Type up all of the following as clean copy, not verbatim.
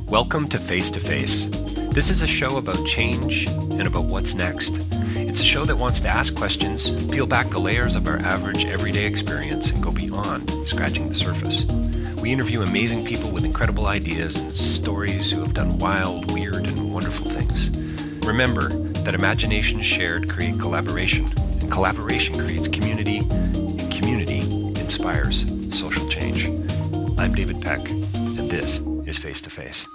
Welcome to Face to Face. This is a show about change and about what's next. It's a show that wants to ask questions, peel back the layers of our average everyday experience, and go beyond scratching the surface. We interview amazing people with incredible ideas and stories who have done wild, weird, and wonderful things. Remember that imagination shared creates collaboration, and collaboration creates community, and community inspires social change. I'm David Peck, and this is Face to Face.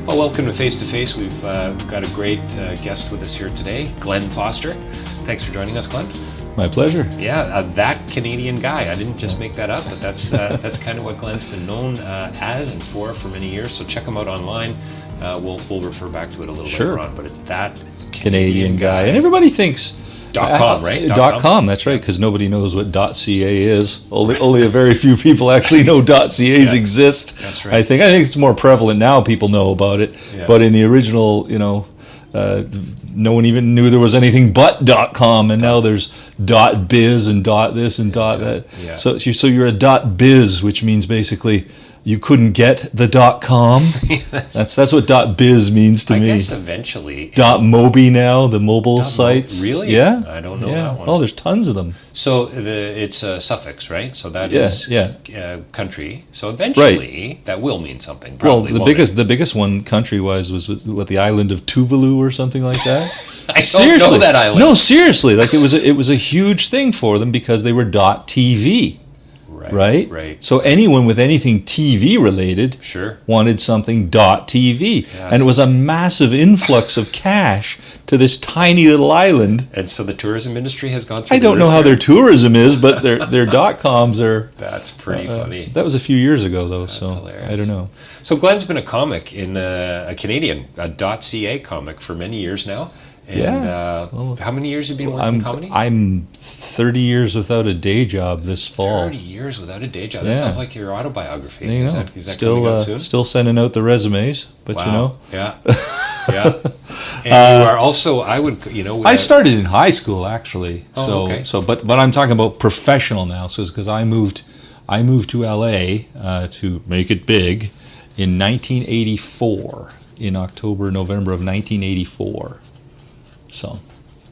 Well, welcome to Face to Face. We've got a great guest with us here today, Glen Foster. Thanks for joining us, Glen. My pleasure. Yeah, that Canadian guy. I didn't just make that up, but that's kind of what Glen's been known as and for many years. So check him out online. We'll refer back to it a little later on, but it's that Canadian guy. And everybody thinks .com, right? .com, that's right, because nobody knows what .ca is. Only a very few people actually know .cas exist. That's right. I think it's more prevalent now. People know about it, but in the original, no one even knew there was anything but .com, and now there's .biz and .this and .that. Yeah. So you're a .biz, which means basically you couldn't get the .com. That's what .biz means to me. I guess eventually. .mobi now, the mobile sites. Really? Yeah. I don't know that one. Oh, there's tons of them. So it's a suffix, right? So that is country. So eventually that will mean something. Probably, well, the biggest one country-wise was what, the island of Tuvalu or something like that. I don't know that island. No, seriously, like it was a huge thing for them because they were .tv. Right. So anyone with anything TV related wanted something .tv. Yes. And it was a massive influx of cash to this tiny little island. And so the tourism industry has gone through I don't know how their tourism is, but their .coms are... That's pretty funny. That was a few years ago, though, That's so hilarious. I don't know. So Glen's been a comic in a Canadian, .ca comic for many years now. And how many years have you been working in comedy? I'm 30 years without a day job this fall. 30 years without a day job. That sounds like your autobiography. Is that still, coming out soon? Still sending out the resumes, but Yeah. And you are also, I started in high school actually. Okay. But I'm talking about professional now, because I moved to LA to make it big in 1984, in November of 1984. So,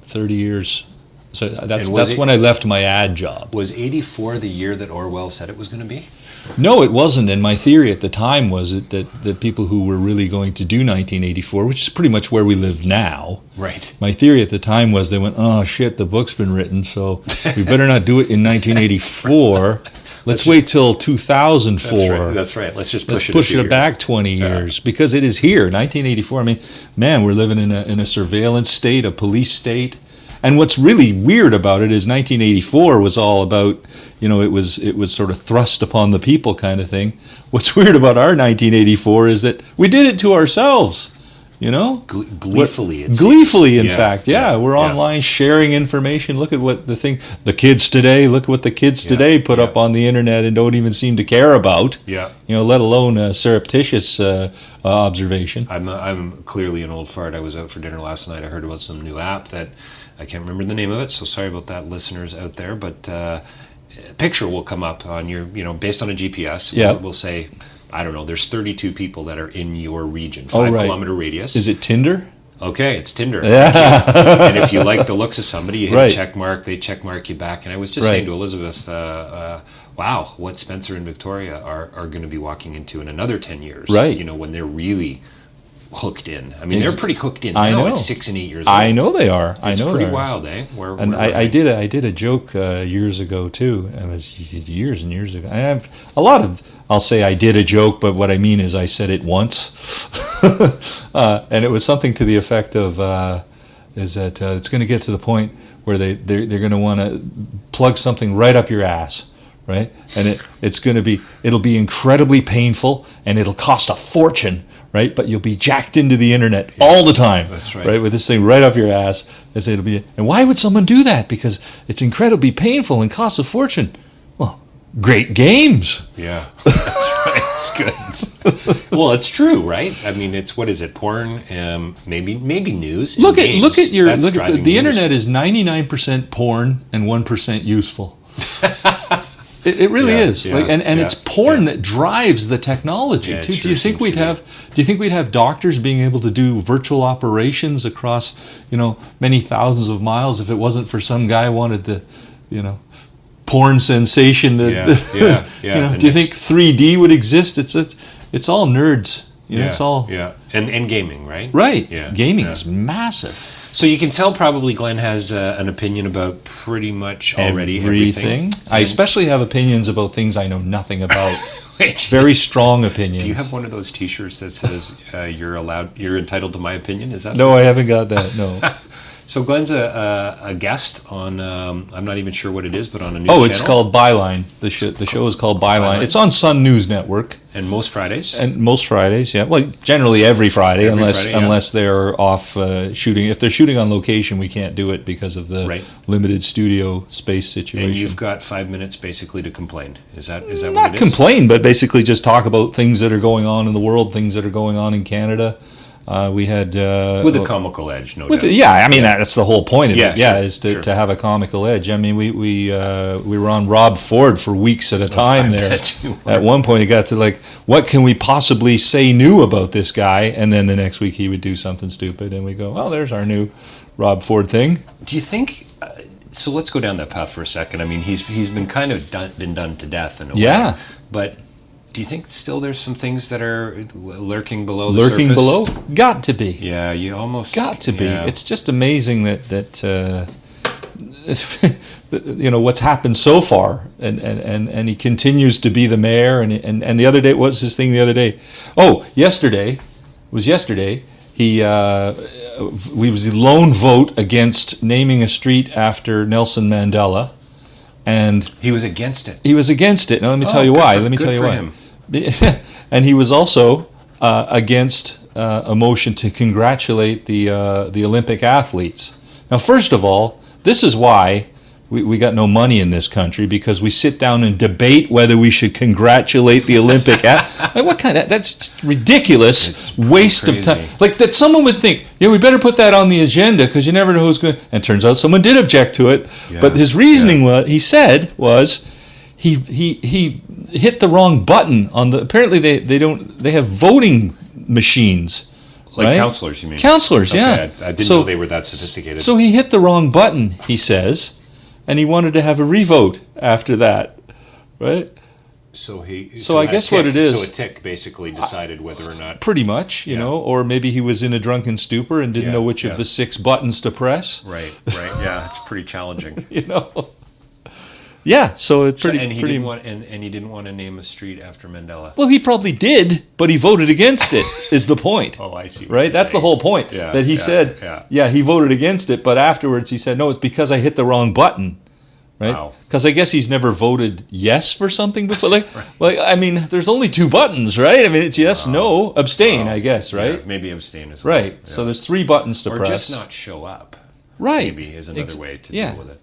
30 years. So that's when I left my ad job. Was 84 the year that Orwell said it was going to be? No, it wasn't. And my theory at the time was that the people who were really going to do 1984, which is pretty much where we live now. Right. My theory at the time was they went, oh shit, the book's been written, so we better not do it in 1984. Let's wait till 2004. That's right. Let's push it back 20 years because it is here, 1984. I mean, man, we're living in a surveillance state, a police state. And what's really weird about it is 1984 was all about, it was sort of thrust upon the people kind of thing. What's weird about our 1984 is that we did it to ourselves. Gleefully, in fact, we're online sharing information. Look at what the kids today put up on the internet and don't even seem to care about. Yeah, let alone a surreptitious observation. I'm clearly an old fart. I was out for dinner last night. I heard about some new app that I can't remember the name of it. So sorry about that, listeners out there. But a picture will come up on your, based on a GPS. We'll say, I don't know, there's 32 people that are in your region, 5-kilometer radius. Is it Tinder? Okay, it's Tinder. Yeah. And if you like the looks of somebody, you hit a check mark, they check mark you back. And I was just saying to Elizabeth, wow, what Spencer and Victoria are going to be walking into in another 10 years. Right. When they're really hooked in. I mean, they're pretty hooked in I now know. At 6 and 8 years old. I know they are. It's pretty wild, eh? I did a joke years ago too. It was years and years ago. I have a lot of. I'll say I did a joke, but what I mean is I said it once, and it was something to the effect of is that it's going to get to the point where they're going to want to plug something right up your ass. Right, and it'll be incredibly painful, and it'll cost a fortune, right? But you'll be jacked into the internet all the time. That's right, with this thing right up your ass. And why would someone do that? Because it's incredibly painful and costs a fortune. Well, great games. Yeah, that's right. It's good. Well, it's true, right? I mean, it's what is it? Porn, maybe news. Look at the news. internet is 99% porn and 1% useful. It really is. And it's porn that drives the technology too. Do you think we'd have doctors being able to do virtual operations across, many thousands of miles if it wasn't for some guy wanted the, porn sensation that do you think 3D would exist? It's all nerds. It's all and gaming, right? Right. Yeah. Gaming is massive. So you can tell probably Glenn has an opinion about pretty much already everything. I especially have opinions about things I know nothing about. Very strong opinions. Do you have one of those T-shirts that says you're entitled to my opinion? Is that? No, I haven't got that. No. So Glenn's a guest on, I'm not even sure what it is, but on a news channel. channel. It's called Byline. The show is called Byline. It's on Sun News Network. And most Fridays? Yeah. Well, generally every Friday, unless they're off shooting. If they're shooting on location, we can't do it because of the limited studio space situation. And you've got 5 minutes basically to complain. Is that what it is? Not complain, but basically just talk about things that are going on in the world, things that are going on in Canada. We had with a comical edge, no doubt. That's the whole point of it. Yeah, is to have a comical edge. I mean, we were on Rob Ford for weeks at a time there. At one point, it got to what can we possibly say new about this guy? And then the next week he would do something stupid, and we go, well, there's our new Rob Ford thing. Do you think? So let's go down that path for a second. I mean, he's been kind of been done to death in a way. But do you think still there's some things that are lurking below the surface? Lurking below? Got to be. Yeah, you almost... Got to be. It's just amazing that what's happened so far. And he continues to be the mayor. And the other day, what was his thing the other day? Oh, yesterday, he was the lone vote against naming a street after Nelson Mandela. And he was against it. Now, let me tell you why. Him. And he was also against a motion to congratulate the Olympic athletes. Now, first of all, this is why we got no money in this country, because we sit down and debate whether we should congratulate the Olympic athletes. That's ridiculous. It's waste of time. That someone would think, we better put that on the agenda because you never know who's going to... And it turns out someone did object to it. Yeah, but his reasoning, was he hit the wrong button on the... Apparently they have voting machines. Like counselors, you mean? Counselors, yeah. I didn't know they were that sophisticated. So he hit the wrong button, he says, and he wanted to have a revote after that, right? So I guess what it is... So a tick basically decided whether or not... Pretty much, you know, or maybe he was in a drunken stupor and didn't know which of the 6 buttons to press. Right, yeah, it's pretty challenging. Yeah, so it's pretty... And he didn't want to name a street after Mandela. Well, he probably did, but he voted against it, is the point. Oh, I see. Right? That's the whole point. Yeah, that he said, he voted against it, but afterwards he said, no, it's because I hit the wrong button. Right? Because I guess he's never voted yes for something before. There's only 2 buttons, right? I mean, it's yes, no, abstain, I guess, right? Yeah, maybe abstain as well. Right. Yeah. So there's 3 buttons to press. Or just not show up. Right. Maybe is another way to deal with it.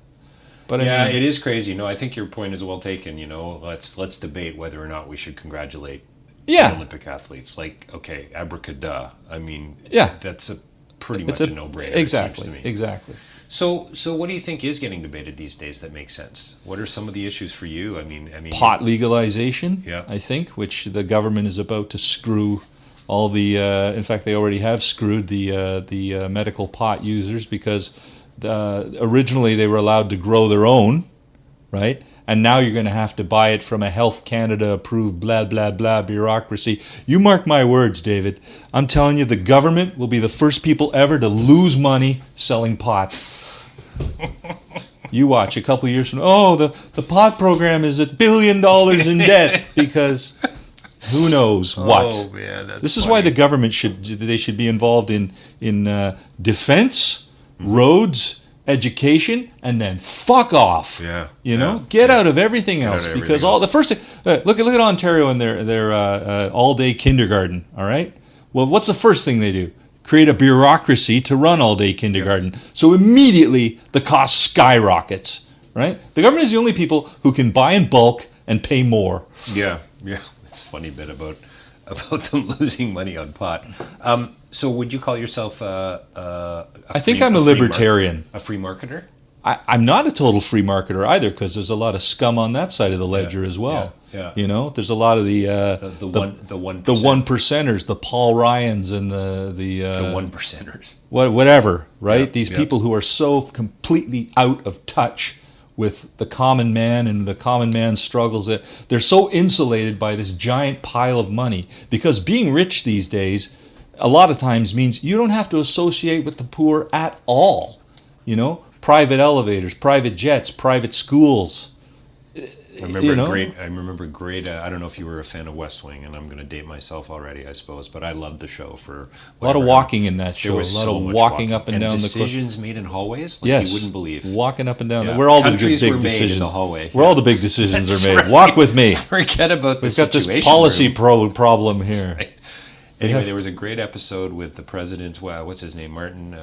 But it is crazy. No, I think your point is well taken. Let's debate whether or not we should congratulate the Olympic athletes. Okay, abracadabra. I mean, that's pretty much a no-brainer. Exactly. It seems to me. Exactly. So what do you think is getting debated these days that makes sense? What are some of the issues for you? I mean, pot legalization. I think, which the government is about to screw all the. In fact, they already have screwed the medical pot users because. Originally they were allowed to grow their own, right? And now you're going to have to buy it from a Health Canada approved blah, blah, blah bureaucracy. You mark my words, David. I'm telling you, the government will be the first people ever to lose money selling pot. You watch a couple of years from now, the pot program is $1 billion in debt because who knows what. Oh, man, that's This is why the government should be involved in defense, roads, education, and then fuck off. Get out of everything else because the first thing. Look at Ontario and their all-day kindergarten. All right. Well, what's the first thing they do? Create a bureaucracy to run all-day kindergarten. So immediately the cost skyrockets. Right. The government is the only people who can buy in bulk, and pay more. Yeah. It's a funny bit about them losing money on pot. So would you call yourself I think I'm a libertarian. A free marketer? I'm not a total free marketer either, because there's a lot of scum on that side of the ledger as well. Yeah. You know, there's a lot of the one percenters, the Paul Ryans and the one percenters, whatever, right? These yeah. people who are so completely out of touch with the common man and the common man's struggles, that they're so insulated by this giant pile of money, because being rich these days a lot of times means you don't have to associate with the poor at all. You know, private elevators, private jets, private schools. I remember great. I don't know if you were a fan of West Wing, and I'm going to date myself already, I suppose, but I loved the show for a lot of walking in that show. There was a lot so of much walking up and down decisions made in hallways like yes, you wouldn't believe. Walking up and down. Yeah. Where all Countries the big were made decisions. In the hallway. Where all the big decisions That's are made. right. Walk with me. Forget about the We've got this situation policy room. problem here. Right. Anyway, there was a great episode with the president. What's his name? Martin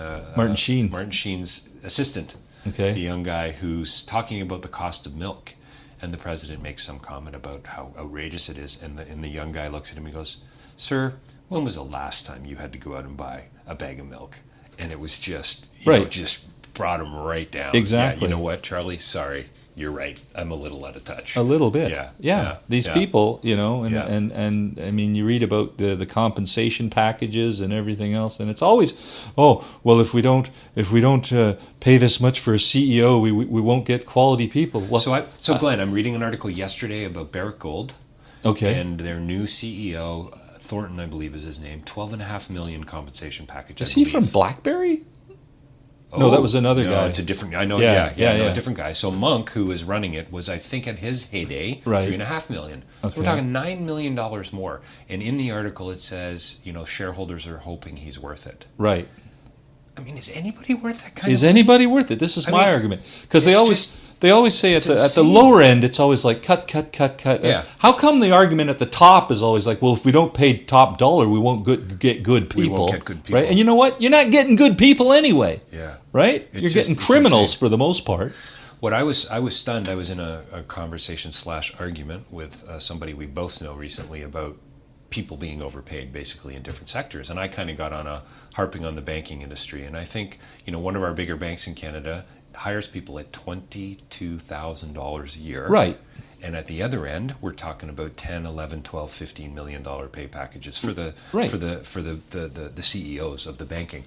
Sheen. Martin Sheen's assistant. Okay. The young guy who's talking about the cost of milk, and the president makes some comment about how outrageous it is, and the young guy looks at him and goes, "Sir, when was the last time you had to go out and buy a bag of milk?" And it was just, just brought him right down. Exactly. Yeah, you know what, Charlie? Sorry. You're right. I'm a little out of touch. A little bit. Yeah. These people, you know, and I mean, you read about the compensation packages and everything else, and it's always, oh, well, if we don't pay this much for a CEO, we won't get quality people. Well, so Glenn, I'm reading an article yesterday about Barrick Gold. Okay. And their new CEO, Thornton, I believe is his name, $12.5 million compensation package. Is he from BlackBerry? No, that was another guy. It's a different guy. I know, a different guy. So Monk, who was running it, was, I think, at his heyday, $3.5 million. Okay. So we're talking $9 million more. And in the article, it says, shareholders are hoping he's worth it. Right. I mean, is anybody worth that kind Is of money? anybody worth it? This is my argument. Because they always say at the lower end, it's always like cut. Yeah. How come the argument at the top is always like, well, if we don't pay top dollar, we won't get good people. We won't get good people. Right? And you know what? You're not getting good people anyway. Yeah. Right? You're getting criminals for the most part. What I was stunned. I was in a conversation / argument with somebody we both know recently about people being overpaid, basically in different sectors, and I kind of got on harping on the banking industry. And I think one of our bigger banks in Canada hires people at $22,000 a year. Right. And at the other end, we're talking about 10, 11, 12, $15 million pay packages for the CEOs of the banking.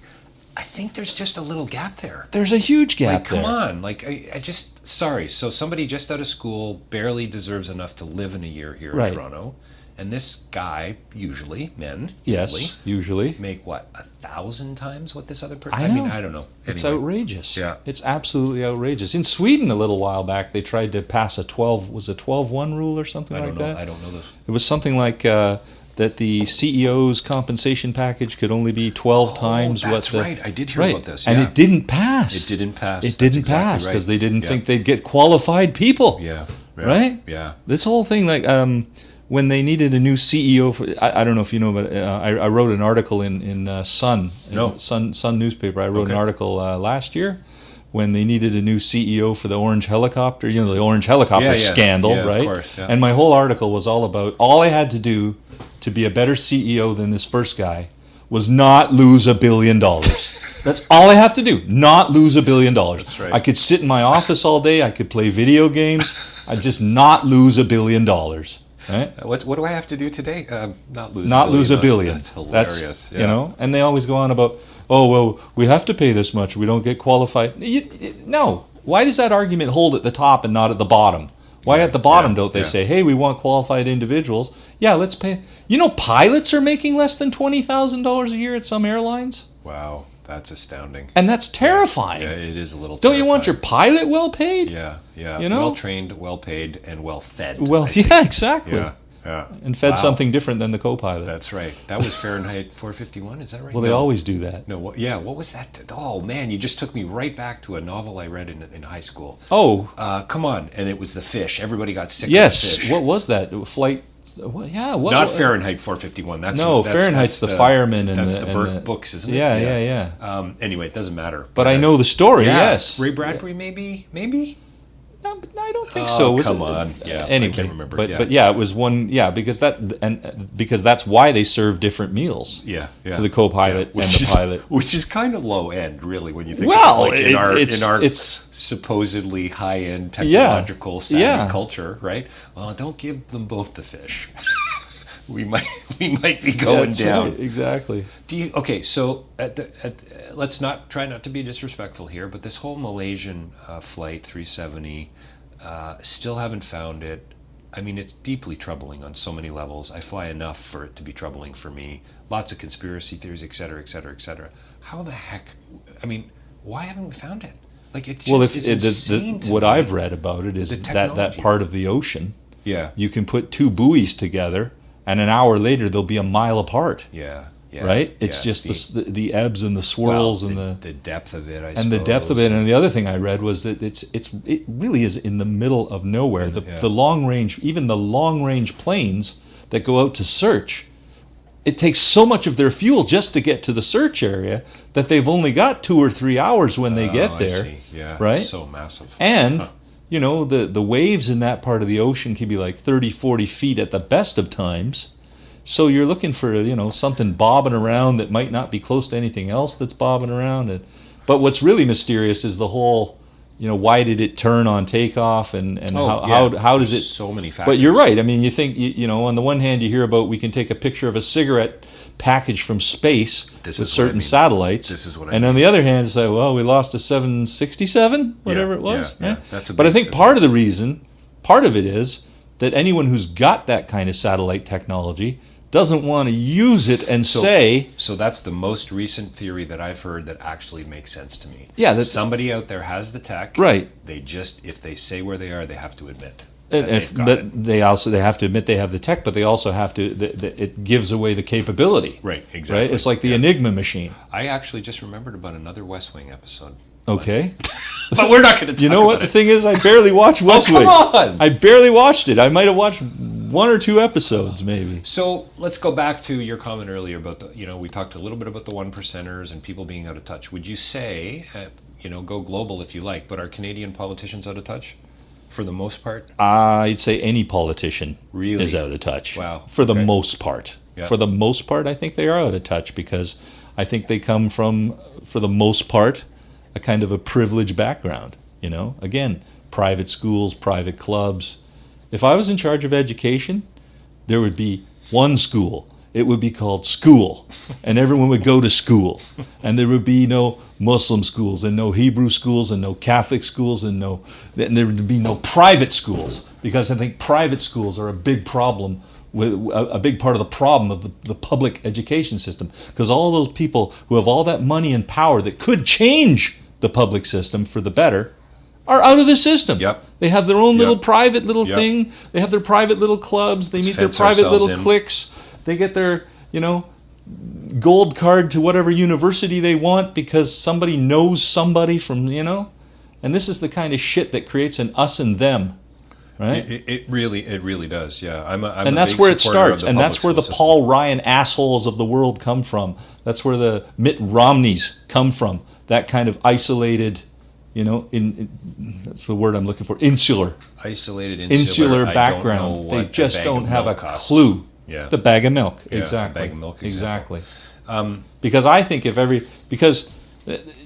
I think there's just a little gap there. There's a huge gap there. Come on. I just, sorry. So somebody just out of school barely deserves enough to live in a year here in Toronto. And this guy, usually, usually make what, 1,000 times what this other person? I know. I mean, I don't know. Anyway. It's outrageous. Yeah. It's absolutely outrageous. In Sweden, a little while back, they tried to pass a 12-1 rule or something like that? I don't know this. It was something like that the CEO's compensation package could only be 12 times what the... Right. I did hear about this. And it didn't pass. It didn't pass. It didn't pass because they didn't think they'd get qualified people. Yeah. Right? Yeah. This whole thing, when they needed a new CEO, I don't know if you know, but I wrote an article in Sun newspaper. I wrote an article last year when they needed a new CEO for the orange helicopter, the orange helicopter scandal, right? Of course, yeah. And my whole article was all I had to do to be a better CEO than this first guy was not lose $1 billion. That's all I have to do, not lose $1 billion. That's right. I could sit in my office all day, I could play video games, I'd just not lose $1 billion. Right? What do I have to do today? Not lose $1 billion. That's hilarious. And they always go on about, oh, well, we have to pay this much. We don't get qualified. No. Why does that argument hold at the top and not at the bottom? Why at the bottom don't they say, hey, we want qualified individuals? Yeah, let's pay. Pilots are making less than $20,000 a year at some airlines. Wow. That's astounding. And that's terrifying. Yeah, it is a little Don't terrifying. you want your pilot well paid? Yeah. Well trained, well paid, and well fed. Well, yeah, exactly. Yeah. And fed something different than the co-pilot. That's right. That was Fahrenheit 451, is that right? Well, they always do that. No, what was that? Oh, man, you just took me right back to a novel I read in high school. Oh. Come on. And it was the fish. Everybody got sick of the fish. What was that? Flight... Not Fahrenheit 451. Fahrenheit's the fireman and that's the burnt books, isn't it? Yeah. Anyway, it doesn't matter. But I know the story. Yes, Ray Bradbury, maybe. No, but I don't think so. Come on. Yeah, Anyway, I can't remember. But it was one. Yeah, because that's why they serve different meals. Yeah. To the co-pilot and the pilot, which is kind of low end, really, when you think well, of it, like in our it's supposedly high end technological savvy yeah. culture, right? Well, don't give them both the fish. we might be going down. Right, exactly. Okay? So let's try not to be disrespectful here, but this whole Malaysian flight 370, still haven't found it. I mean, it's deeply troubling on so many levels. I fly enough for it to be troubling for me. Lots of conspiracy theories, et cetera, et cetera, et cetera. How the heck? I mean, why haven't we found it? Like, it's insane to what me. I've read about it is that part of the ocean. Yeah. You can put two buoys together, and an hour later they'll be a mile apart. Yeah. Right? It's just the ebbs and the swirls and the depth of it, I suppose. And the depth of it. And the other thing I read was that it really is in the middle of nowhere. The long range, even the long range planes that go out to search, it takes so much of their fuel just to get to the search area that they've only got 2 or 3 hours when they get there. I see. Yeah. Right? It's so massive. And the waves in that part of the ocean can be like 30, 40 feet at the best of times. So you're looking for, something bobbing around that might not be close to anything else that's bobbing around. But what's really mysterious is the whole, why did it turn on takeoff and how does it? So many factors. But you're right. I mean, you think, on the one hand, you hear about we can take a picture of a cigarette package from space with certain satellites. This is what I mean. And on the other hand, it's like, well, we lost a 767, whatever it was. Yeah. That's but I think part of it is that anyone who's got that kind of satellite technology doesn't want to use it and say... So that's the most recent theory that I've heard that actually makes sense to me. Yeah. Somebody out there has the tech. Right. They just, if they say where they are, they have to admit. But they have to admit they have the tech, but they also have to... it gives away the capability. Right, exactly. Right? It's like the Enigma machine. I actually just remembered about another West Wing episode. Okay. But we're not going to talk about it. You know what? The thing is, I barely watched West Wing. Oh, come on! I barely watched it. I might have watched 1 or 2 episodes, maybe. So let's go back to your comment earlier about we talked a little bit about the 1%ers and people being out of touch. Would you say, go global if you like, but are Canadian politicians out of touch for the most part? I'd say any politician really is out of touch. Wow. For the most part. Yeah. For the most part, I think they are out of touch because I think they come from, for the most part, a kind of a privileged background. Again, private schools, private clubs. If I was in charge of education, there would be one school. It would be called school, and everyone would go to school. And there would be no Muslim schools, and no Hebrew schools, and no Catholic schools, and there would be no private schools, because I think private schools are a big problem, with a big part of the problem of the public education system, because all those people who have all that money and power that could change the public system for the better are out of the system. Yep. They have their own little private little Yep. thing. They have their private little clubs. They meet their fence private ourselves little in. cliques. They get their, gold card to whatever university they want because somebody knows somebody from, And this is the kind of shit that creates an us and them, right? It really does. Yeah, and that's where it starts, and that's where the Paul Ryan assholes of the world come from. That's where the Mitt Romneys come from. That kind of isolated, that's the word I'm looking for, insular background. They just don't have a clue. Yeah. The bag of milk, Yeah, exactly. bag of milk, exactly. Because I think because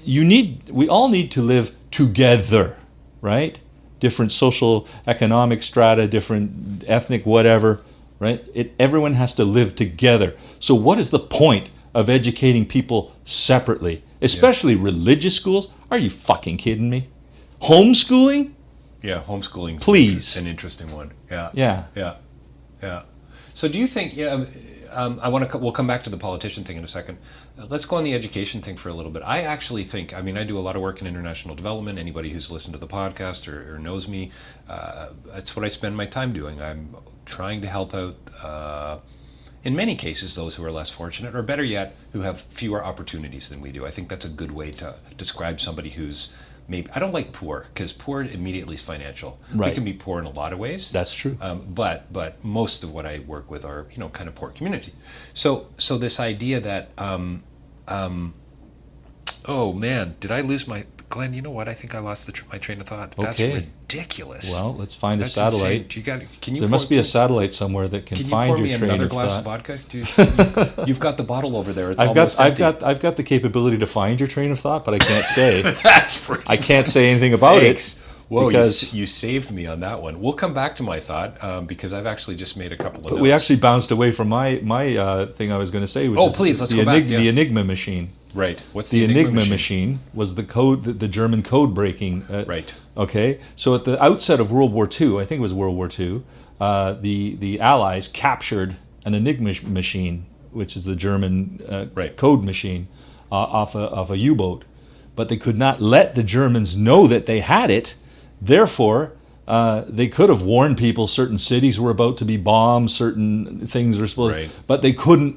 we all need to live together, right? Different social, economic strata, different ethnic, whatever, right? Everyone has to live together. So what is the point of educating people separately, especially religious schools? Are you fucking kidding me? Homeschooling? Yeah, homeschooling. Please. An interesting one. Yeah. Yeah. So do you think? We'll come back to the politician thing in a second. Let's go on the education thing for a little bit. I actually think, I do a lot of work in international development. Anybody who's listened to the podcast or knows me, that's what I spend my time doing. I'm trying to help out, in many cases, those who are less fortunate, or better yet, who have fewer opportunities than we do. I think that's a good way to describe somebody who's maybe, I don't like poor, because poor immediately is financial. Right. We can be poor in a lot of ways. That's true. But most of what I work with are, kind of poor community. So this idea that, oh man, did I lose my Glenn, you know what? I think I lost my train of thought. That's Okay. ridiculous. Well, let's find That's a satellite. insane. Can you There must be a satellite somewhere that can Can you find pour your me train another of glass thought. of vodka? You've got the bottle over there. It's I've almost empty. I've got the capability to find your train of thought, but I can't say. That's pretty. I can't say anything about Thanks. it. Whoa, because you saved me on that one. We'll come back to my thought because I've actually just made a couple of but notes. we actually bounced away from my thing I was going to say, which is please, let's the, go back, yeah. the Enigma machine. Right. What's The Enigma machine was the code, the German code breaking. Right. Okay. So at the outset of World War II, I think it was World War II, the Allies captured an Enigma machine, which is the German Right. code machine, off a U-boat. But they could not let the Germans know that they had it. Therefore, they could have warned people certain cities were about to be bombed, certain things were supposed, Right. but they couldn't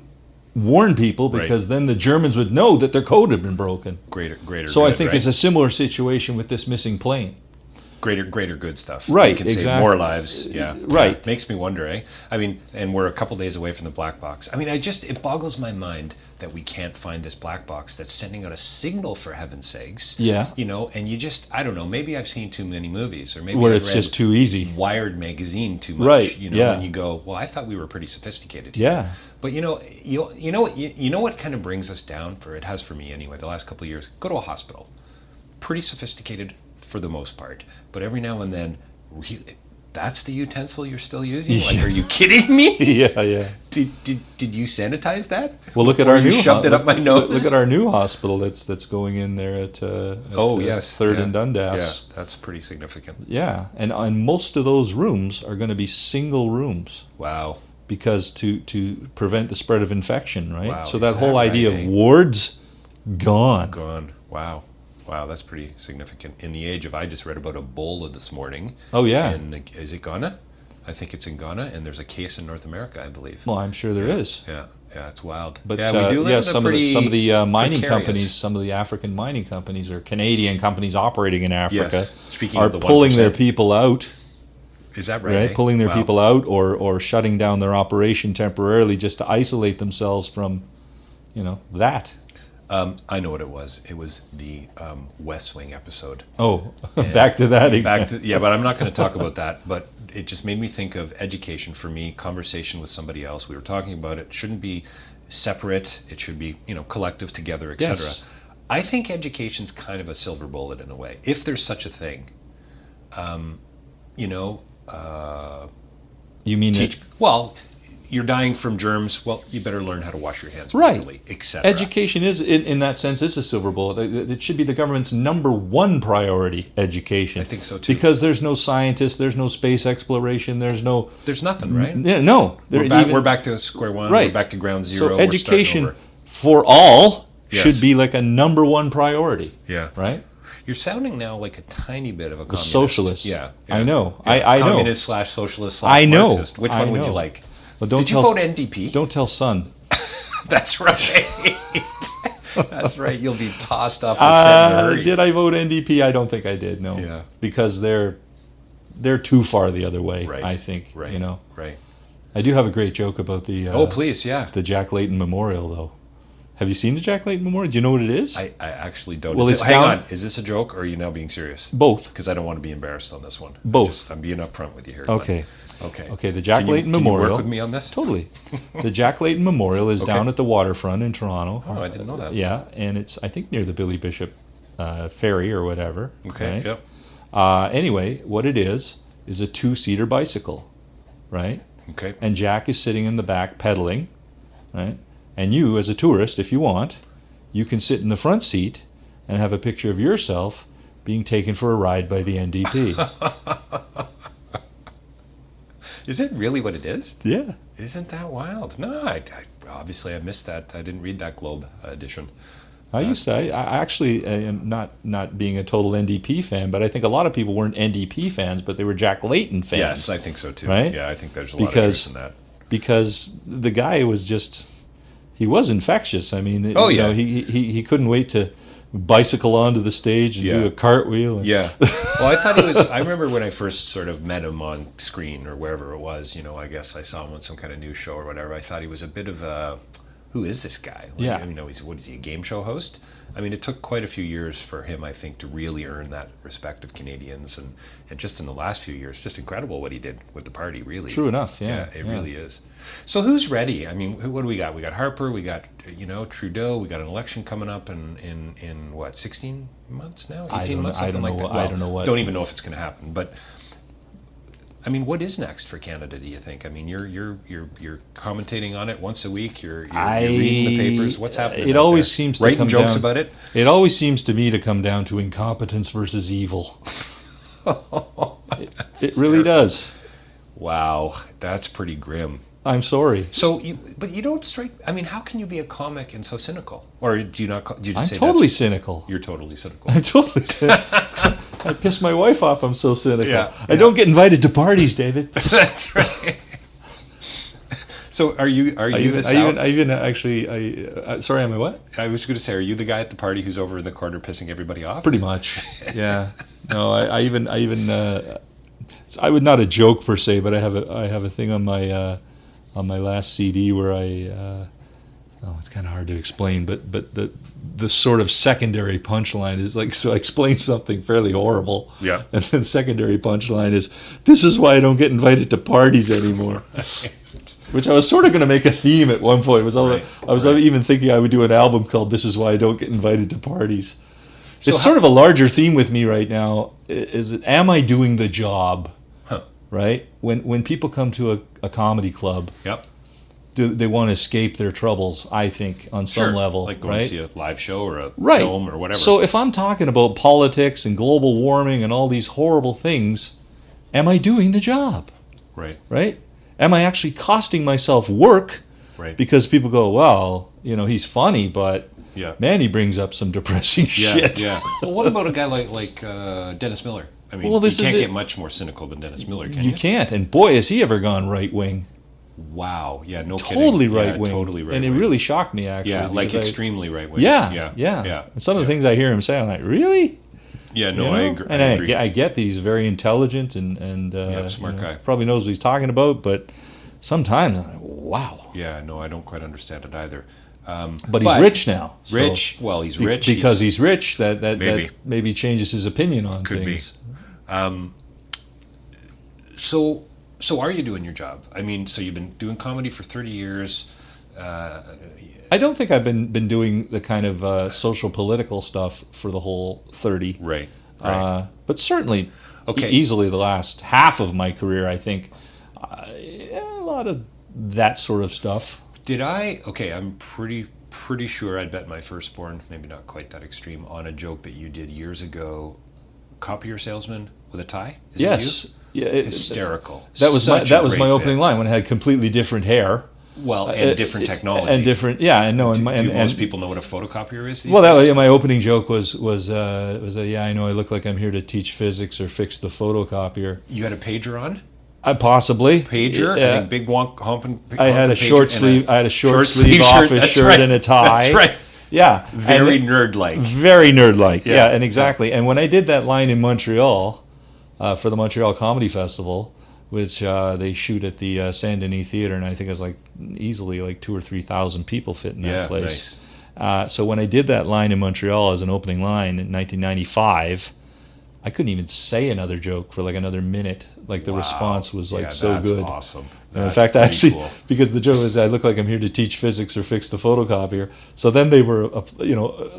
warn people Right. because then the Germans would know that their code had been broken. Greater. So I good, think right? it's a similar situation with this missing plane. greater good stuff. Right, You can save exactly. more lives. Yeah. Right. Yeah. Makes me wonder, eh? I mean, and we're a couple days away from the black box. I mean, it boggles my mind that we can't find this black box that's sending out a signal, for heaven's sakes. Yeah. You know, and you just, I don't know, maybe I've seen too many movies, or maybe Where I've it's read just too easy. Wired magazine too much. Right, You know, yeah. and you go, well, I thought we were pretty sophisticated here. Yeah. But you know what kind of brings us down, it has for me anyway, the last couple of years, go to a hospital. Pretty sophisticated for the most part. But every now and then, really, that's the utensil you're still using? Like, are you kidding me? Yeah. Did you sanitize that? Well, look at Before our you new shoved it up my nose. Look at our new hospital that's going in there at yes, Third yeah. and Dundas. Yeah, that's pretty significant. Yeah, and most of those rooms are going to be single rooms Wow. because to prevent the spread of infection, right? Wow, So is that whole that idea right, of eh? wards gone. Gone. Wow, that's pretty significant. In the age of, I just read about Ebola this morning. Oh yeah. Is it Ghana? I think it's in Ghana, and there's a case in North America, I believe. Well, I'm sure there is. Yeah, it's wild. But yeah, we do live in a some pretty of the mining precarious- companies, some of the African mining companies or Canadian companies operating in Africa Yes. Speaking are of the pulling their 1%. people out, Is that right? right? eh? Pulling their Wow. people out or shutting down their operation temporarily just to isolate themselves from, that. I know what it was. It was the West Wing episode. Oh, And back to that again. But I'm not going to talk about that. But it just made me think of education for me, conversation with somebody else. We were talking about it. Shouldn't be separate. It should be, collective, together, etc. Yes. I think education's kind of a silver bullet in a way, if there's such a thing. You mean Teach. Well, you're dying from germs. Well, you better learn how to wash your hands Right. regularly, etc. education is, in that sense, is a silver bullet. It should be the government's number one priority, education. I think so, too. Because there's no scientists, there's no space exploration, there's no... There's nothing, right? Yeah, no. We're back to square one. Right. We're back to ground zero. So We're starting education over. for all Yes. should be like a number one priority, Yeah. right? You're sounding now like a tiny bit of a communist. Socialist. Yeah. I know. Yeah. I know. Communist / socialist / I know. Marxist. Which I one would you know. like? Well, don't Did you tell vote NDP? Don't tell son. That's right. That's right. You'll be tossed off the set in a hurry. Did I vote NDP? I don't think I did. No. Yeah. Because they're too far the other way. Right. I think. Right. Right. I do have a great joke about the. Oh, please, yeah. The Jack Layton Memorial, though. Have you seen the Jack Layton Memorial? Do you know what it is? I actually don't. Well, it's hang down- on. Is this a joke, or are you now being serious? Both. Because I don't want to be embarrassed on this one. Both. I'm being upfront with you here. Okay. Okay. Okay. The Jack Layton Can Memorial. you work with me on this? Totally. The Jack Layton Memorial is Okay. down at the waterfront in Toronto. Oh, I didn't know that. Yeah, and it's I think near the Billy Bishop ferry or whatever. Okay. Right? Yep. Anyway, what it is a two-seater bicycle, right? Okay. And Jack is sitting in the back pedaling, right? And you, as a tourist, if you want, you can sit in the front seat and have a picture of yourself being taken for a ride by the NDP. Is it really what it is? Yeah. Isn't that wild? No, I obviously I missed that. I didn't read that Globe edition. I actually am not being a total NDP fan, but I think a lot of people weren't NDP fans, but they were Jack Layton fans. Yes, I think so too. Right? Yeah, I think there's a lot of Because- truth in that. Because the guy was just, he was infectious. I mean, Oh, you know, yeah. he couldn't wait to bicycle onto the stage and Yeah. do a cartwheel. And, Yeah. Well, I thought he was. I remember when I first sort of met him on screen or wherever it was. I guess I saw him on some kind of news show or whatever. I thought he was a bit of a who is this guy? Like, Yeah. You know, what is he, a game show host? I mean, it took quite a few years for him, I think, to really earn that respect of Canadians, and just in the last few years, just incredible what he did with the party, really. True enough, yeah. It really is. So who's ready? I mean, what do we got? We got Harper, we got, Trudeau, we got an election coming up in what, 16 months now? 18 months? I don't know. I don't know what. Don't even know if it's going to happen, but I mean, what is next for Canada, do you think? I mean, you're commentating on it once a week. You're reading the papers. What's happening? It always seems to writing come jokes down, about it. It always seems to me to come down to incompetence versus evil. It really does. Wow, that's pretty grim. I'm sorry. So, but you don't strike. I mean, how can you be a comic and so cynical? Or do you not? Do you just I'm say totally cynical. You're totally cynical. I'm totally cynical. I piss my wife off. I'm so cynical. Yeah, I don't get invited to parties, David. That's right. So are you? I what? I was going to say, are you the guy at the party who's over in the corner pissing everybody off? Pretty much. Yeah. No, I even. I would not a joke per se, but I have a thing on my last CD where it's kind of hard to explain, but the sort of secondary punchline is like, so I explain something fairly horrible. Yeah. And then secondary punchline is, this is why I don't get invited to parties anymore. Which I was sort of going to make a theme at one point. I was even thinking I would do an album called "This Is Why I Don't Get Invited to Parties." So it's sort of a larger theme with me right now. Is it? Am I doing the job? Huh. Right. When people come to a comedy club, Yep. they want to escape their troubles. I think on some level, like going right? to see a live show or a Right. film or whatever. So if I'm talking about politics and global warming and all these horrible things, am I doing the job? Right. Right? Am I actually costing myself work? Right. Because people go, well, he's funny, but Yeah. man, he brings up some depressing shit. Yeah. Well, what about a guy like Dennis Miller? I mean, Well, you can't get much more cynical than Dennis Miller, can you? You can't. And boy, has he ever gone right wing. Wow. Yeah, no kidding. Totally right wing. Totally right And wing. it really shocked me, actually. Yeah, like because extremely right wing. Yeah. And some of the things I hear him say, I'm like, really? Yeah, no, I agree. And I agree. I get that he's very intelligent and smart guy. Probably knows what he's talking about, but sometimes I'm like, wow. Yeah, no, I don't quite understand it either. But he's rich now. So Rich? Well, he's rich. Because he's rich, that Maybe. that maybe changes his opinion on Could be. things. So are you doing your job? I mean, so you've been doing comedy for 30 years. I don't think I've been doing the kind of social political stuff for the whole 30. Right. But certainly, Okay. easily the last half of my career, I think, a lot of that sort of stuff. I'm pretty sure I'd bet my firstborn, maybe not quite that extreme, on a joke that you did years ago. Copier salesman with a tie? Is it Yes. you? Yeah, Hysterical. That was Such my a great opening bit. line when I had completely different hair. Well, and different technology. And different, yeah, I know. Do And most people know what a photocopier is? Well, that was, my opening joke was yeah, I know I look like I'm here to teach physics or fix the photocopier. You had a pager on? Possibly Pager? I think big wonk humping. I had a short sleeve. I had a short sleeve shirt. office That's shirt right. and a tie. That's right. Yeah, Very nerd-like. Very nerd-like. Yeah. Yeah, and exactly. And when I did that line in Montreal for the Montreal Comedy Festival, which they shoot at the Saint Denis Theatre, and I think it was like easily like 2,000 or 3,000 people fit in that place. Nice. So when I did that line in Montreal as an opening line in 1995, I couldn't even say another joke for like another minute. Like the Wow. response was like Yeah, so that's good. Awesome. And in That's fact, pretty actually, cool. because the joke is I look like I'm here to teach physics or fix the photocopier. So then they were,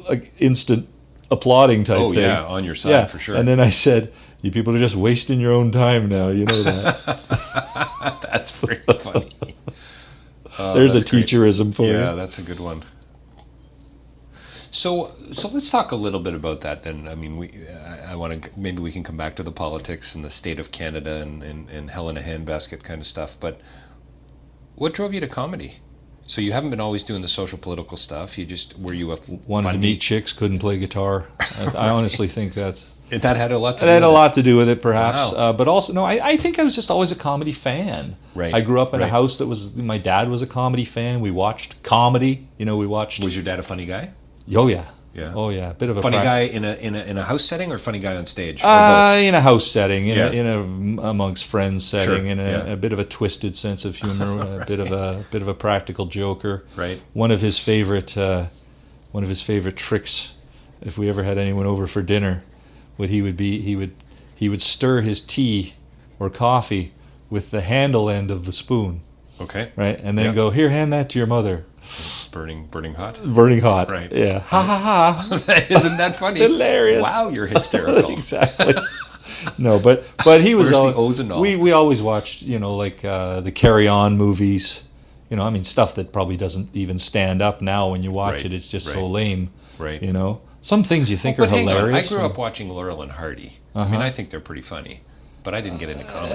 like instant applauding type thing. Yeah, on your side for sure. And then I said, "You people are just wasting your own time now. You know that." That's pretty funny. There's a that's great. teacherism for Yeah, you. that's a good one. So let's talk a little bit about that then. I mean, I want to, maybe we can come back to the politics and the state of Canada and hell in a handbasket kind of stuff. But what drove you to comedy? So you haven't been always doing the social political stuff. You just, were you a Wanted to funny- meet chicks, couldn't play guitar. I honestly think that had a lot to do had a with it. lot to do with it, perhaps. Wow. But also, no, I think I was just always a comedy fan. Right. I grew up in a Right. house that was, my dad was a comedy fan. We watched comedy. We watched. Was your dad a funny guy? Oh yeah, Yeah. Oh yeah, a bit of a Funny guy in a house setting, or funny guy on stage? Or in a house setting, Yeah. in a amongst friends setting, Sure, in yeah. a bit of a twisted sense of humor, a bit of a practical joker. Right. One of his favorite tricks, if we ever had anyone over for dinner, he would stir his tea or coffee with the handle end of the spoon, Okay. right, and then Yeah. go, here, hand that to your mother. Burning hot. Burning hot. Right. Yeah. Ha ha ha. Isn't that funny? Hilarious. Wow, you're hysterical. Exactly. No, but he was. Where's the Ozanol? We always watched, like the Carry On movies. I mean, stuff that probably doesn't even stand up now when you watch Right, it. It's just so right. lame. Right. Some things you think But are hang on, hilarious. I grew up watching Laurel and Hardy. I mean, I think they're pretty funny, but I didn't get into comedy.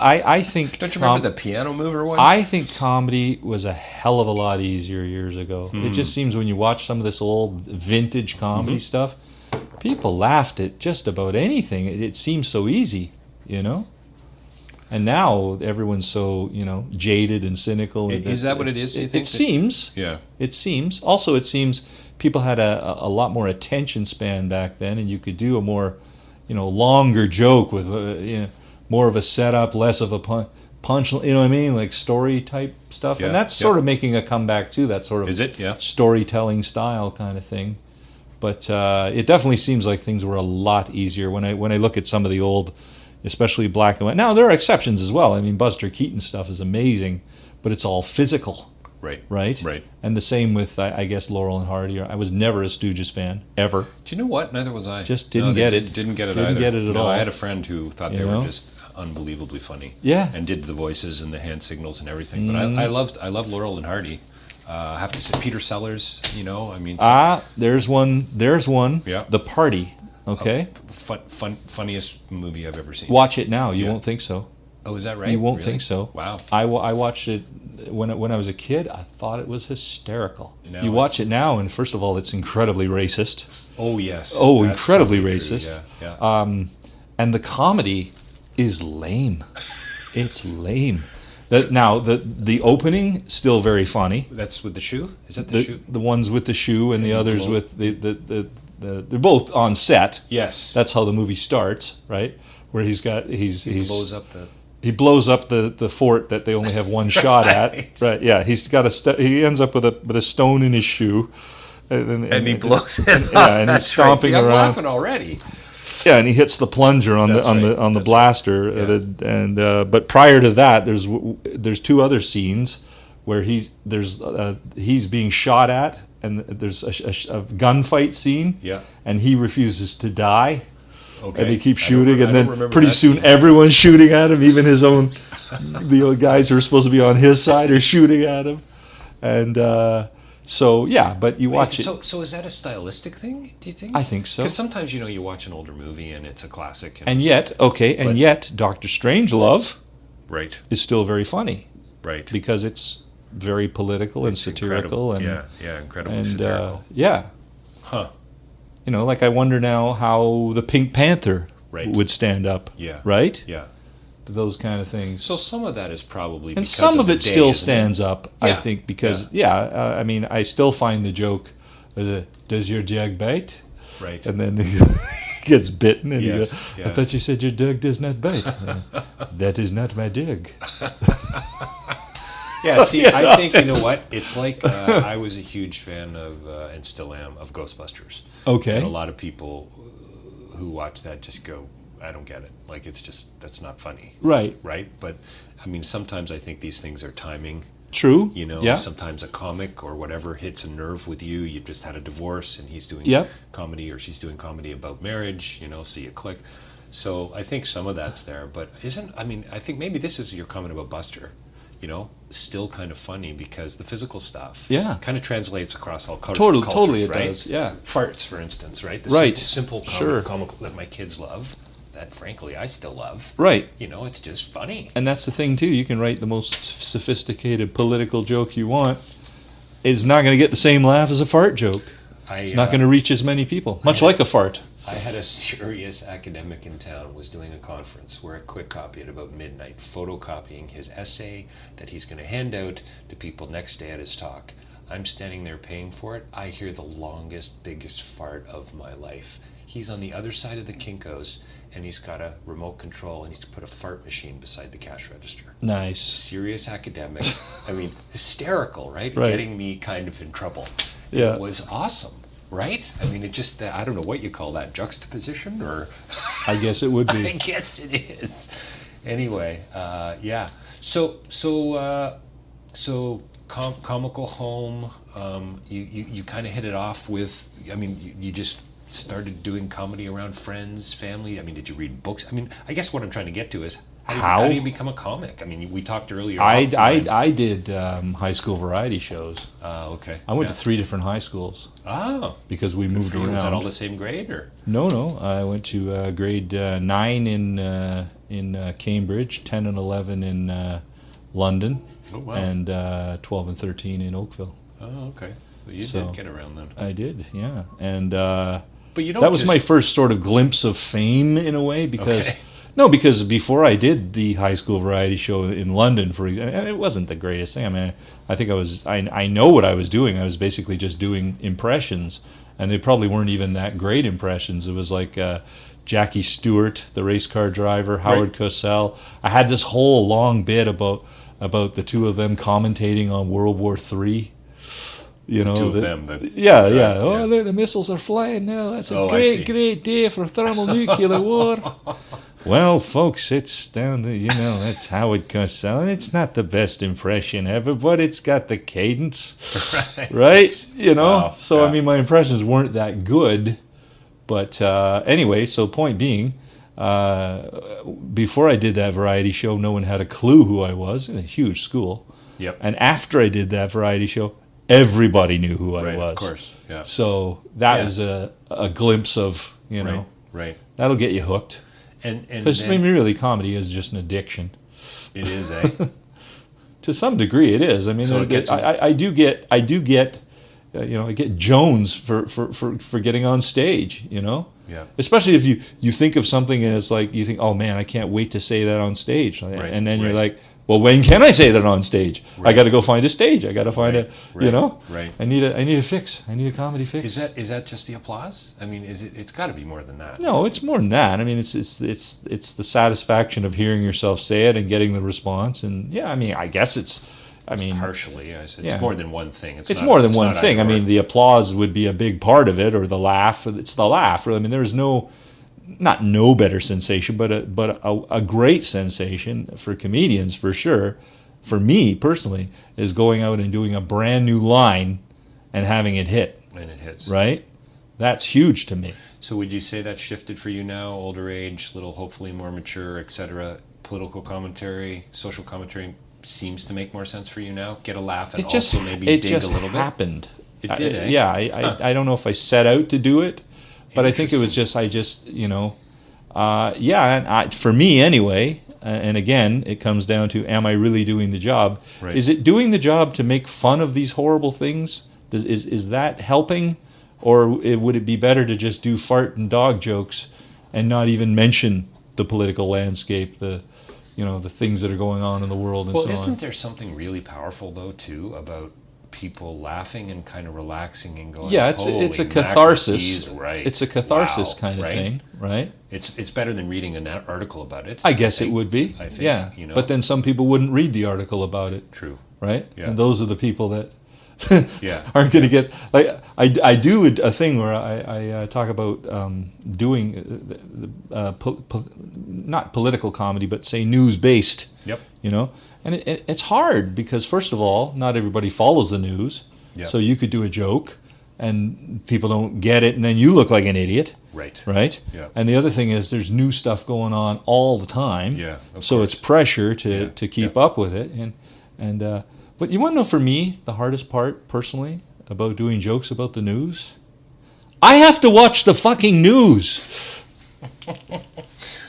I think. Don't you remember the piano mover one? I think comedy was a hell of a lot easier years ago. It just seems when you watch some of this old vintage comedy stuff, people laughed at just about anything. It seems so easy, And now everyone's so, jaded and cynical. Is that what it is, do you think? It seems. Yeah. It seems. Also, it seems people had a lot more attention span back then, and you could do a more, longer joke with, more of a setup, less of a punch. You know what I mean? Like story type stuff. Yeah, And that's sort of making a comeback too. That sort of Is it? Yeah. storytelling style kind of thing. But it definitely seems like things were a lot easier when I look at some of the old, especially black and white. Now there are exceptions as well. I mean, Buster Keaton stuff is amazing, but it's all physical, Right. right? Right. And the same with I guess Laurel and Hardy. I was never a Stooges fan ever. Do you know what? Neither was I. Just didn't get it. Didn't get it Didn't either. get it at all. I had a friend who thought they know? were just unbelievably funny. Yeah. And did the voices and the hand signals and everything. But I loved Laurel and Hardy. I have to say, Peter Sellers. I mean. There's one. Yeah. The Party. Okay. Funniest movie I've ever seen. Watch it now. You Yeah. won't think so. Oh, is that right? You won't Really? think so. Wow. I watched it when I was a kid. I thought it was hysterical. Now You watch it now, and first of all, it's incredibly racist. Oh yes. Oh, That's incredibly probably true, racist. Yeah. And the comedy is lame. It's lame. The opening still very funny. That's with the shoe. Is that the shoe? The ones with the shoe and the others blow- with the they're both on set. Yes. That's how the movie starts, right? Where he blows up the. he blows up the fort that they only have one shot at. Right? Yeah. He's got he ends up with a stone in his shoe, And he blows it up. Yeah, and he's stomping I'm around. laughing already. Yeah, and he hits the plunger on That's right. the That's blaster. Yeah. But prior to that, there's two other scenes where he's being shot at, and there's a gunfight scene. Yeah. And he refuses to die. Okay. And they keep I don't shooting, re- I and don't then remember pretty that soon scene. everyone's shooting at him, even his own the guys who are supposed to be on his side are shooting at him, and so yeah. But you watch it. So is that a stylistic thing? Do you think? I think so. Because sometimes you watch an older movie and it's a classic. And yet, Doctor Strangelove right. is still very funny Right. because it's very political and satirical, Incredible. Incredibly and satirical. yeah. Huh. Like I wonder now how the Pink Panther Right. would stand up. Yeah. Right? Yeah. Those kind of things. So some of that is probably And because some of the it day, still isn't stands up, I Yeah. think, because, I mean, I still find the joke, does your dog bite? it? Right. And then he gets bitten, and Yes, he goes, yeah. I thought you said your dog does not bite. That is not my dog. Yeah, see, Yeah, I think, you it's- know what? It's like I was a huge fan of, and still am, of Ghostbusters. Okay. And a lot of people who watch that just go, I don't get it. Like, that's not funny. Right. Right? But, I mean, sometimes I think these things are timing. True. Yeah. Sometimes a comic or whatever hits a nerve with you. You've just had a divorce and he's doing Yep. comedy or she's doing comedy about marriage, so you click. So I think some of that's there. But I think maybe this is your comment about Buster. Still kind of funny because the physical stuff kind of translates across all cultures. Totally it right? does, yeah. Farts, for instance, right? The Right. simple Sure. comical that my kids love, that frankly I still love. Right. It's just funny. And that's the thing, too. You can write the most sophisticated political joke you want. It's not going to get the same laugh as a fart joke. It's not going to reach as many people, much like a fart. I had a serious academic in town was doing a conference where I quick copied at about midnight, photocopying his essay that he's going to hand out to people next day at his talk. I'm standing there paying for it. I hear the longest, biggest fart of my life. He's on the other side of the Kinko's, and he's got a remote control, and he's put a fart machine beside the cash register. Nice. Serious academic. I mean, hysterical, right? Right. Getting me kind of in trouble. Yeah. It was awesome, right? I mean, it just, I don't know what you call that, juxtaposition, or? I guess it would be. I guess it is. Anyway, yeah. So comical home. You kind of hit it off with. I mean, you just started doing comedy around friends, family. I mean, did you read books? I mean, I guess what I'm trying to get to is how do you become a comic? I mean, we talked earlier. I did high school variety shows. Okay. I went to 3 different high schools. Oh. Because we moved around. Was that all the same grade, or? No. I went to grade 9 in Cambridge, 10 and 11 in London, and 12 and 13 in Oakville. Oh, okay. Well, you did get around then. I did, yeah. And but you don't that was my first sort of glimpse of fame in a way, because because before I did the high school variety show in London, for example, it wasn't the greatest thing. I mean, I think I know what I was doing. I was basically just doing impressions, and they probably weren't even that great impressions. It was like Jackie Stewart, the race car driver, Howard Cosell. I had this whole long bit about the two of them commentating on World War III. You know, two of them. Oh, the missiles are flying now. That's a great day for thermonuclear war. Well, folks, it's down to, that's Howard Cosell. It's not the best impression ever, but it's got the cadence, right? Wow. So, I mean, my impressions weren't that good. But anyway, so point being, before I did that variety show, no one had a clue who I was in a huge school. Yep. And after I did that variety show, everybody knew who I was. Of course, yeah. So that was a glimpse of, Right. That'll get you hooked. Because really, comedy is just an addiction. It is, eh? To some degree, it is. I mean, So I do get, I get Jones for getting on stage. Yeah. Especially if you think of something and it's like you think, oh man, I can't wait to say that on stage, and then you're like, well, when can I say that on stage? I got to go find a stage. I got to find Right. I need a fix. I need a comedy fix. Is that just the applause? I mean, it's got to be more than that. No, it's more than that. I mean, it's the satisfaction of hearing yourself say it and getting the response. And yeah, I mean, I guess partially. It's more than one thing. It's more than one thing. I mean, the applause would be a big part of it, or the laugh. It's the laugh. I mean, there's not no better sensation, but a great sensation for comedians, for sure. For me personally, is going out and doing a brand new line and having it hit. And it hits. Right? That's huge to me. So would you say that shifted for you now, older age, little hopefully more mature, etc.? Political commentary, social commentary seems to make more sense for you now? Get a laugh and also maybe dig a little bit? It just happened. It did, eh? Yeah, I don't know if I set out to do it, but I think it was just, and for me anyway, and again, it comes down to, am I really doing the job? Right. Is it doing the job to make fun of these horrible things? Is that helping? Or would it be better to just do fart and dog jokes and not even mention the political landscape, the things that are going on in the world and so on? Well, isn't there something really powerful, though, too, about people laughing and kind of relaxing and going, it's a catharsis. Right. It's a catharsis kind of thing, right? It's better than reading an article about it. I guess it would be. I think, yeah. But then some people wouldn't read the article about it. True. Right? Yeah. And those are the people that aren't going to get, like, I do a thing where I talk about doing not political comedy, but say news-based. Yep. And it's hard because, first of all, not everybody follows the news. Yep. So you could do a joke and people don't get it, and then you look like an idiot. Right? Yeah. And the other thing is there's new stuff going on all the time. Yeah, of so course. It's pressure to keep up with it. But you want to know, for me, the hardest part, personally, about doing jokes about the news? I have to watch the fucking news.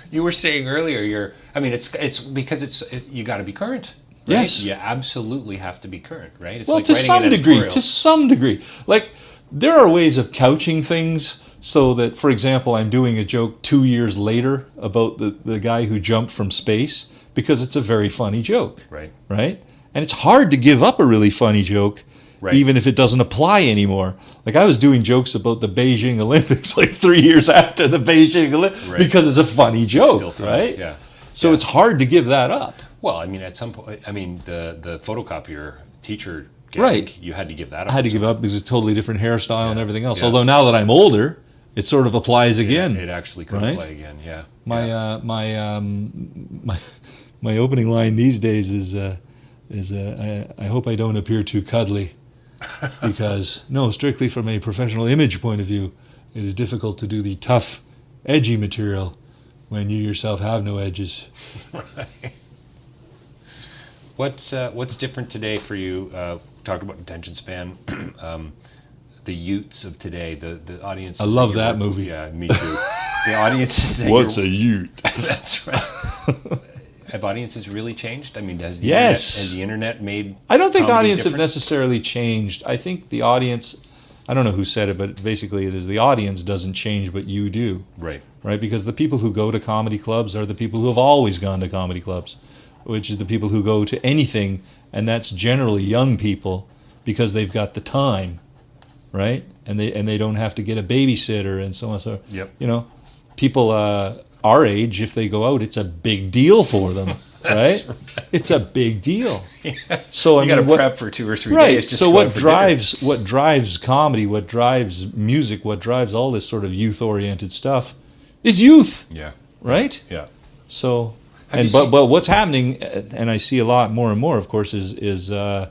You were saying earlier, it's because you got to be current. Right? Yes. You absolutely have to be current, right? It's well, like to writing some an degree. editorial. To some degree. Like, there are ways of couching things so that, for example, I'm doing a joke 2 years later about the guy who jumped from space because it's a very funny joke. Right. Right? And it's hard to give up a really funny joke Right. even if it doesn't apply anymore. Like I was doing jokes about the Beijing Olympics like 3 years after the Beijing Olympics because it's a funny joke, Still funny, right? Yeah. So it's hard to give that up. Well, I mean, at some point, I mean, the photocopier teacher gig, Right. you had to give that up. I had to give up because it's a totally different hairstyle and everything else. Yeah. Although now that I'm older, it sort of applies again. It actually could right? play again, yeah. My opening line these days is I hope I don't appear too cuddly, because strictly from a professional image point of view, it is difficult to do the tough, edgy material when you yourself have no edges. Right. What's different today for you? Talked about attention span. The Utes of today, the audience. I love that movie. Yeah, me too. The audiences. What's a Ute? That's right. Have audiences really changed? I mean, has the internet made? I don't think comedy audiences have different? necessarily changed. I think the audience. I don't know who said it, but basically it is the audience doesn't change, but you do. Right. Right, because the people who go to comedy clubs are the people who have always gone to comedy clubs, which is the people who go to anything, and that's generally young people because they've got the time, right? And they don't have to get a babysitter and so on. So Yep. People our age, if they go out, it's a big deal for them, right? It's a big deal. So You got to prep for 2 or 3 right. days. Just So to go what out for dinner. what drives comedy, what drives music, what drives all this sort of youth-oriented stuff is youth, Yeah. right? Yeah. So, you but what's happening, and I see a lot more and more, of course, is the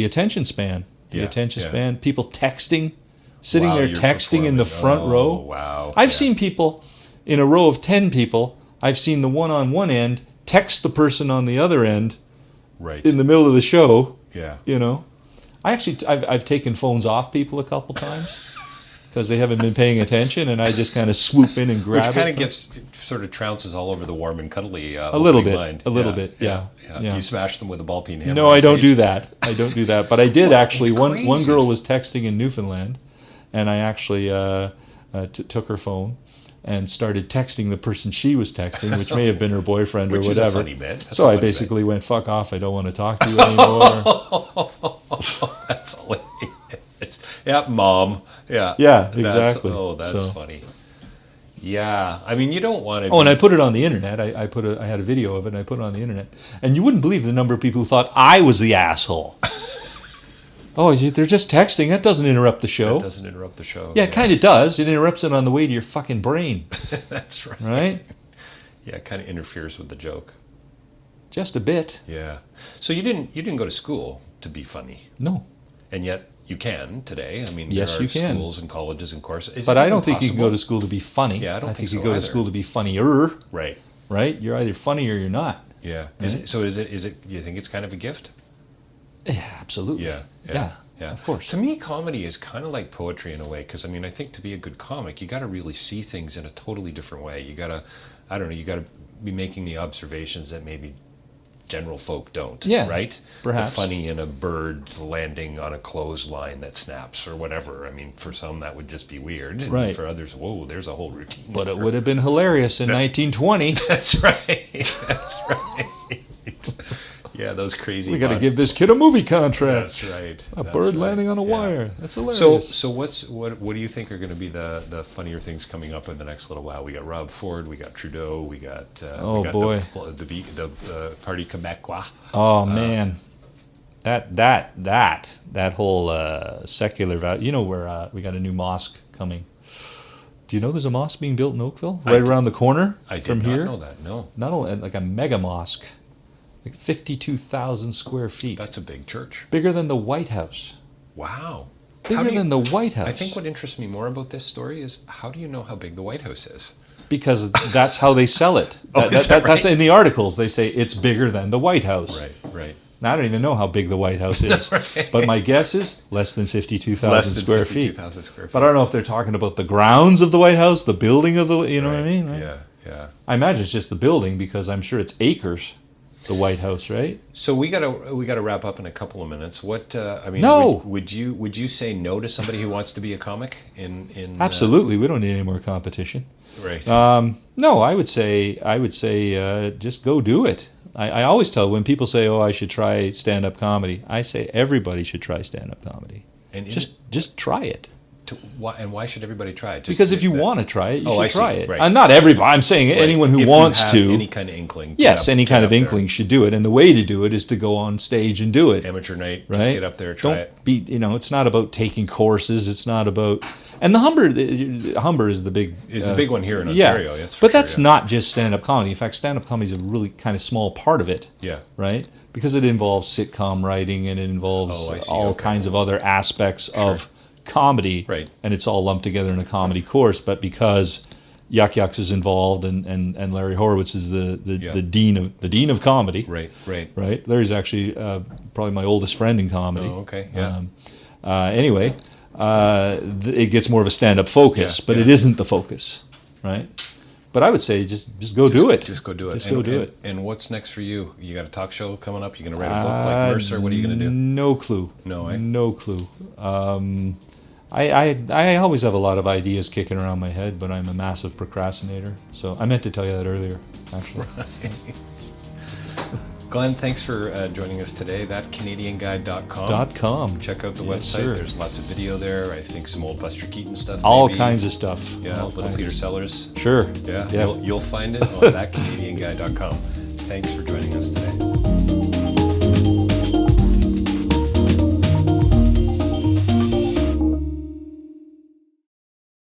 attention span. The Yeah, attention yeah. span. People texting, sitting Wow, there you're texting in the front performing. row. Oh, wow. I've Yeah. seen people in a row of 10 people. I've seen the one on one end text the person on the other end Right. in the middle of the show. Yeah. I've taken phones off people a couple times because they haven't been paying attention, and I just kind of swoop in and grab Which kind it. of gets sort of trounces all over the warm and cuddly. A little opening bit, line. a little bit, yeah. You smash them with a ball peen hammer. No, on I don't stage. do that. I don't do that. But I did actually. it's One crazy. girl was texting in Newfoundland, and I actually took her phone and started texting the person she was texting, which may have been her boyfriend Which or is a whatever. funny bit. That's So a I funny basically went, "Fuck off! I don't want to talk to you anymore." That's all it is. Yeah, mom. Yeah. Yeah, That's- exactly. That's So- funny. Yeah, I mean, you don't want to. Oh, and I put it on the internet. I had a video of it, and I put it on the internet. And you wouldn't believe the number of people who thought I was the asshole. Oh, they're just texting. That doesn't interrupt the show. It doesn't interrupt the show. Yeah, it kind of does. It interrupts it on the way to your fucking brain, That's right. right? Yeah, it kind of interferes with the joke. Just a bit. Yeah. So you didn't go to school to be funny, No. and yet you can today. I mean, Yes, there are you can. schools and colleges and courses. Is But it I even don't think you can go possible? to school to be funny. Yeah, I don't think you so go to either. school to be funnier, Right. right? You're either funny or you're not. Yeah. Right? Is it? You think it's kind of a gift? Yeah, absolutely. Yeah. Yeah, of course. To me, comedy is kind of like poetry in a way, because I mean, I think to be a good comic, you got to really see things in a totally different way. You got to, I don't know, you got to be making the observations that maybe general folk don't. Yeah, Right? perhaps. The funny in a bird landing on a clothesline that snaps or whatever. I mean, for some that would just be weird. And Right. for others, whoa, there's a whole routine. But it would have been hilarious in 1920. That's right. That's right. Yeah, those crazy. We got to bun- give this kid a movie contract. That's right. A That's bird right. landing on a Yeah. wire. That's hilarious. So what do you think are going to be the funnier things coming up in the next little while? We got Rob Ford, we got Trudeau, we got Oh, boy. the Parti Québécois. Oh man, that whole secular value. You know where we got a new mosque coming. Do you know there's a mosque being built in Oakville, right around the corner I did from not here? know that. No, Not only like a mega mosque, like 52,000 square feet, that's a big church. bigger than the White House. Wow. Bigger than the White House. I think what interests me more about this story is how do you know how big the White House is? Because that's how they sell it. Oh, is that That's right? in the articles. They say it's bigger than the White House. Right. Now, I don't even know how big the White House is, Right. but my guess is less than 52,000 square feet. 52,000 square feet. But I don't know if they're talking about the grounds of the White House, the building of the, you know what I mean? Right? Yeah. I imagine it's just the building because I'm sure it's acres, the White House, right? So we gotta wrap up in a couple of minutes. What I mean, No. would you say no to somebody who wants to be a comic in Absolutely, we don't need any more competition. right? No, I would say just go do it. I always tell when people say, "Oh, I should try stand-up comedy," I say everybody should try stand-up comedy. And Just try it. Why should everybody try it? Just Because if you want to try it, you should try it. Right. Not everybody. I'm saying anyone who if wants you have to. any kind of inkling. Yes, any kind of inkling should do it, and the way to do it is to go on stage and do it. Amateur night, right? just get up there, try it. It's not about taking courses. It's not about. And the Humber is the big. It's a big one here in Ontario. Yeah, but that's not just stand-up comedy. In fact, stand-up comedy is a really kind of small part of it. Yeah. Right, because it involves sitcom writing and it involves all kinds of other aspects of comedy, right? And it's all lumped together in a comedy course. But because Yuck Yucks is involved and Larry Horowitz is the dean of comedy, right. Larry's actually probably my oldest friend in comedy. Oh, okay, yeah. Anyway, it gets more of a stand-up focus, but it isn't the focus, right? But I would say just go do it. Just go do it. Just go do it. And what's next for you? You got a talk show coming up? You going to write a book like Mercer? What are you going to do? No clue. No, eh? No clue. I always have a lot of ideas kicking around my head, but I'm a massive procrastinator. So I meant to tell you that earlier, actually. Right. Glenn, thanks for joining us today. ThatCanadianGuy.com. Check out the website. Sir. There's lots of video there. I think some old Buster Keaton stuff. All maybe. kinds of stuff. Yeah, little Peter Sellers. Sure. Yeah. You'll find it on ThatCanadianGuy.com. Thanks for joining us today.